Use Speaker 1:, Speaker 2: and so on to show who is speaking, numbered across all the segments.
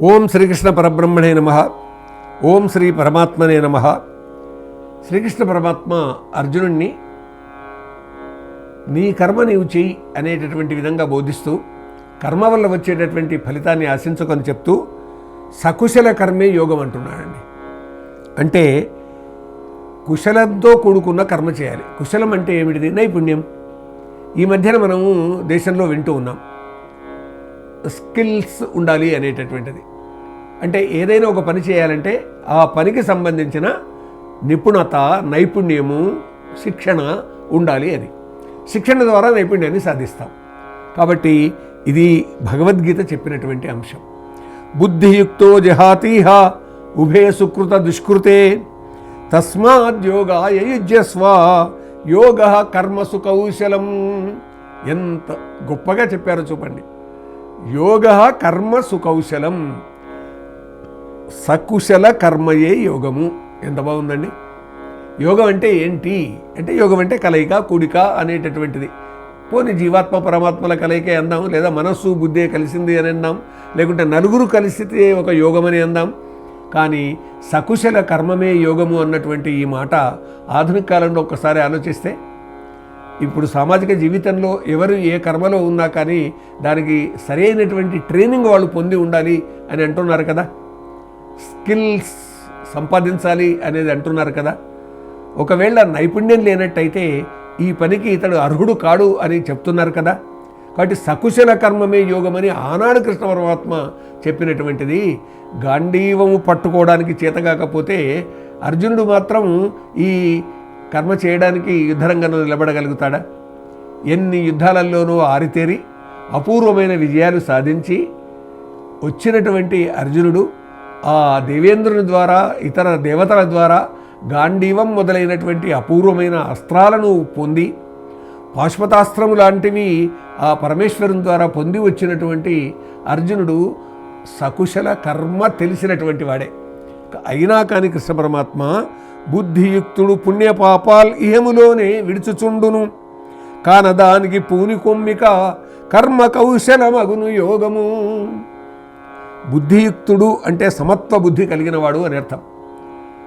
Speaker 1: ఓం శ్రీకృష్ణ పరబ్రహ్మణే నమః. ఓం శ్రీ పరమాత్మనే నమః. శ్రీకృష్ణ పరమాత్మ అర్జునుణ్ణి నీ కర్మ నీవు చెయ్యి అనేటటువంటి విధంగా బోధిస్తూ కర్మ వల్ల వచ్చేటటువంటి ఫలితాన్ని ఆశించుకొని చెప్తూ సకుశల కర్మే యోగం అంటున్నాడండి. అంటే కుశలంతో కూడుకున్న కర్మ చేయాలి. కుశలం అంటే ఏమిటిది? నైపుణ్యం. ఈ మధ్యన మనము దేశంలో వింటూ ఉన్నాం, స్కిల్స్ ఉండాలి అనేటటువంటిది. అంటే ఏదైనా ఒక పని చేయాలంటే ఆ పనికి సంబంధించిన నిపుణత, నైపుణ్యము, శిక్షణ ఉండాలి అని. శిక్షణ ద్వారా నైపుణ్యాన్ని సాధిస్తాం. కాబట్టి ఇది భగవద్గీత చెప్పినటువంటి అంశం. బుద్ధియుక్తో జహాతీహ ఉభయ సుకృత దుష్కృతే తస్మాద్యోగాయ యుజ్యస్వ యోగ కర్మసు కౌశలం. ఎంత గొప్పగా చెప్పారో చూపండి. యోగ కర్మ సుకౌశలం, సకుశల కర్మయే యోగము. ఎంత బాగుందండి. యోగం అంటే ఏంటి అంటే, యోగం అంటే కలయిక, కూడిక అనేటటువంటిది. పోనీ జీవాత్మ పరమాత్మల కలయికే అందాం, లేదా మనస్సు బుద్ధే కలిసింది అని అందాం, లేకుంటే నలుగురు కలిసితే ఒక యోగమని అందాం. కానీ సకుశల కర్మమే యోగము అన్నటువంటి ఈ మాట ఆధునిక కాలంలో ఒక్కసారి ఆలోచిస్తే, ఇప్పుడు సామాజిక జీవితంలో ఎవరు ఏ కర్మలో ఉన్నా కానీ దానికి సరైనటువంటి ట్రైనింగ్ వాళ్ళు పొంది ఉండాలి అని అంటున్నారు కదా. స్కిల్స్ సంపాదించాలి అనేది అంటున్నారు కదా. ఒకవేళ నైపుణ్యం లేనట్టయితే ఈ పనికి ఇతడు అర్హుడు కాడు అని చెప్తున్నారు కదా. కాబట్టి సకుశల కర్మమే యోగమని ఆనాడు కృష్ణ పరమాత్మ చెప్పినటువంటిది. గాంధీవము పట్టుకోవడానికి చేతగాకపోతే అర్జునుడు మాత్రం ఈ కర్మ చేయడానికి యుద్ధరంగంలో నిలబడగలుగుతాడా? ఎన్ని యుద్ధాలలోనూ ఆరితేరి అపూర్వమైన విజయాలు సాధించి వచ్చినటువంటి అర్జునుడు ఆ దేవేంద్రుని ద్వారా, ఇతర దేవతల ద్వారా గాంధీవం మొదలైనటువంటి అపూర్వమైన అస్త్రాలను పొంది, పాశుపతాస్త్రము లాంటివి ఆ పరమేశ్వరుని ద్వారా పొంది వచ్చినటువంటి అర్జునుడు సకుశల కర్మ తెలిసినటువంటి వాడే. అయినా కానీ కృష్ణ పరమాత్మ బుద్ధియుక్తుడు పుణ్యపాపాల్ ఇహములోనే విడుచుచుండును, కానదానికి పూని కొమ్మిక కర్మ కౌశలమగును యోగము. బుద్ధియుక్తుడు అంటే సమత్వ బుద్ధి కలిగిన వాడు అని అర్థం.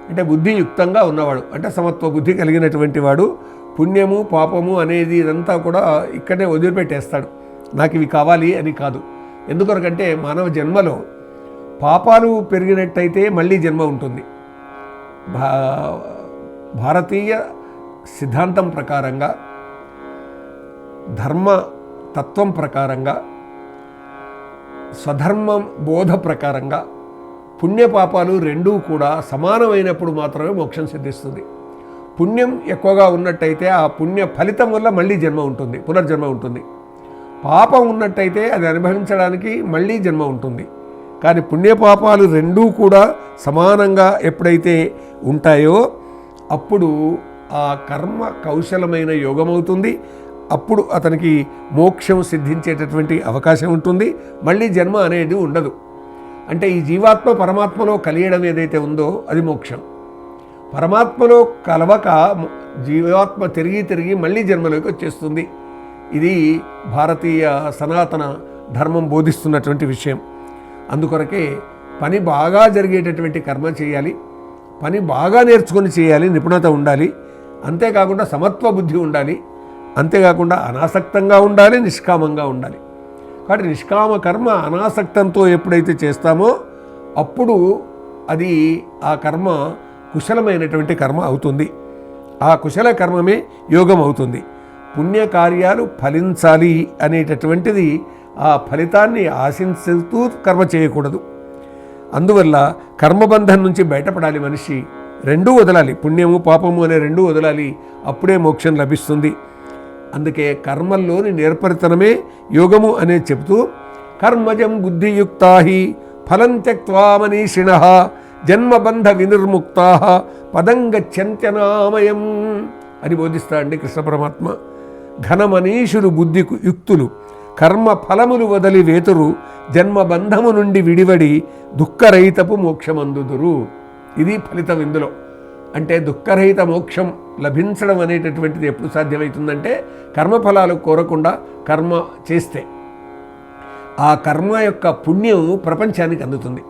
Speaker 1: అంటే బుద్ధియుక్తంగా ఉన్నవాడు అంటే సమత్వ బుద్ధి కలిగినటువంటి వాడు. పుణ్యము పాపము అనేది ఇదంతా కూడా ఇక్కడే వదిలిపెట్టేస్తాడు. నాకు ఇవి కావాలి అని కాదు. ఎందుకొరకంటే మానవ జన్మలో పాపాలు పెరిగినట్టయితే మళ్ళీ జన్మ ఉంటుంది. భారతీయ సిద్ధాంతం ప్రకారంగా, ధర్మ తత్వం ప్రకారంగా, స్వధర్మం బోధ ప్రకారంగా పుణ్యపాపాలు రెండూ కూడా సమానమైనప్పుడు మాత్రమే మోక్షం సిద్ధిస్తుంది. పుణ్యం ఎక్కువగా ఉన్నట్టయితే ఆ పుణ్య ఫలితం వల్ల మళ్ళీ జన్మ ఉంటుంది, పునర్జన్మ ఉంటుంది. పాపం ఉన్నట్టయితే అది అనుభవించడానికి మళ్ళీ జన్మ ఉంటుంది. కానీ పుణ్యపాపాలు రెండూ కూడా సమానంగా ఎప్పుడైతే ఉంటాయో అప్పుడు ఆ కర్మ కౌశలమైన యోగమవుతుంది. అప్పుడు అతనికి మోక్షం సిద్ధించేటటువంటి అవకాశం ఉంటుంది. మళ్ళీ జన్మ అనేది ఉండదు. అంటే ఈ జీవాత్మ పరమాత్మలో కలియడం ఏదైతే ఉందో అది మోక్షం. పరమాత్మలో కలవక జీవాత్మ తిరిగి తిరిగి మళ్ళీ జన్మలోకి వచ్చేస్తుంది. ఇది భారతీయ సనాతన ధర్మం బోధిస్తున్నటువంటి విషయం. అందుకొరకే పని బాగా జరిగేటటువంటి కర్మ చేయాలి, పని బాగా నేర్చుకొని చేయాలి, నిపుణత ఉండాలి. అంతేకాకుండా సమత్వ బుద్ధి ఉండాలి, అంతేకాకుండా అనాసక్తంగా ఉండాలి, నిష్కామంగా ఉండాలి. కాబట్టి నిష్కామ కర్మ అనాసక్తంతో ఎప్పుడైతే చేస్తామో అప్పుడు అది ఆ కర్మ కుశలమైనటువంటి కర్మ అవుతుంది. ఆ కుశల కర్మమే యోగం అవుతుంది. పుణ్యకార్యాలు ఫలించాలి అనేటటువంటిది ఆ ఫలితాన్ని ఆశించుతూ కర్మ చేయకూడదు. అందువల్ల కర్మబంధం నుంచి బయటపడాలి మనిషి. రెండూ వదలాలి, పుణ్యము పాపము అనే రెండూ వదలాలి. అప్పుడే మోక్షం లభిస్తుంది. అందుకే కర్మల్లోని నేర్పరితనమే యోగము అనే చెబుతూ కర్మజం బుద్ధియుక్తాహి ఫలం త్యక్త్వా మనీషిణః జన్మబంధ వినిర్ముక్తాః పదం గచ్చంత్యనామయం అని బోధిస్తాడండి కృష్ణ పరమాత్మ. ఘనమనీషులు బుద్ధి యుక్తులు కర్మ ఫలములు వదలి వేతురు జన్మబంధము నుండి విడివడి దుఃఖరహితపు మోక్షమందుదురు. ఇది ఫలితం ఇందులో. అంటే దుఃఖరహిత మోక్షం లభించడం అనేటటువంటిది ఎప్పుడు సాధ్యమవుతుందంటే కర్మఫలాలు కోరకుండా కర్మ చేస్తే. ఆ కర్మ యొక్క పుణ్యం ప్రపంచానికి అందుతుంది,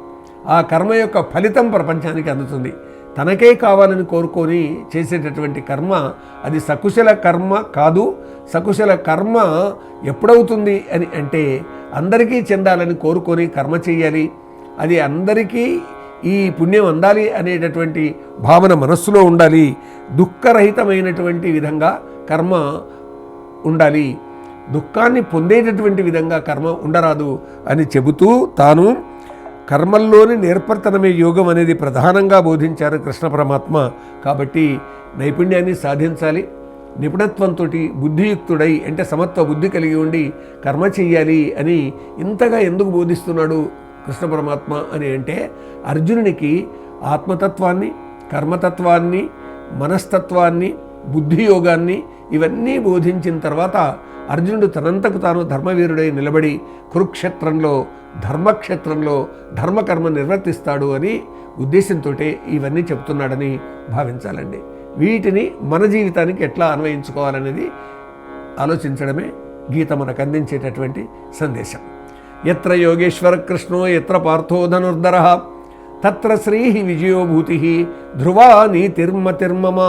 Speaker 1: ఆ కర్మ యొక్క ఫలితం ప్రపంచానికి అందుతుంది. తనకే కావాలని కోరుకొని చేసేటటువంటి కర్మ అది సకుశల కర్మ కాదు. సకుశల కర్మ ఎప్పుడవుతుంది అని అంటే అందరికీ చెందాలని కోరుకొని కర్మ చేయాలి, అది అందరికీ ఈ పుణ్యం అందాలి అనేటటువంటి భావన మనస్సులో ఉండాలి. దుఃఖరహితమైనటువంటి విధంగా కర్మ ఉండాలి, దుఃఖాన్ని పొందేటటువంటి విధంగా కర్మ ఉండరాదు అని చెబుతూ తాను కర్మల్లోని నేర్పర్తనమే యోగం అనేది ప్రధానంగా బోధించారు కృష్ణ పరమాత్మ. కాబట్టి నైపుణ్యాన్ని సాధించాలి, నిపుణత్వంతో బుద్ధియుక్తుడై అంటే సమత్వ బుద్ధి కలిగి ఉండి కర్మ చెయ్యాలి అని ఇంతగా ఎందుకు బోధిస్తున్నాడు కృష్ణ పరమాత్మ అని అంటే అర్జునునికి ఆత్మతత్వాన్ని, కర్మతత్వాన్ని, మనస్తత్వాన్ని, బుద్ధియోగాన్ని ఇవన్నీ బోధించిన తర్వాత అర్జునుడు తనంతకు తాను ధర్మవీరుడై నిలబడి కురుక్షేత్రంలో ధర్మక్షేత్రంలో ధర్మకర్మ నిర్వర్తిస్తాడు అని ఉద్దేశంతో ఇవన్నీ చెప్తున్నాడని భావించాలండి. వీటిని మన జీవితానికి ఎట్లా అన్వయించుకోవాలనేది ఆలోచించడమే గీత మనకు అందించేటటువంటి సందేశం. ఎత్ర యోగేశ్వర కృష్ణో ఎత్ర పార్థో ధనుర్ధరః తత్ర శ్రీ విజయోభూతి ధ్రువా నీతిర్మతిర్మమ.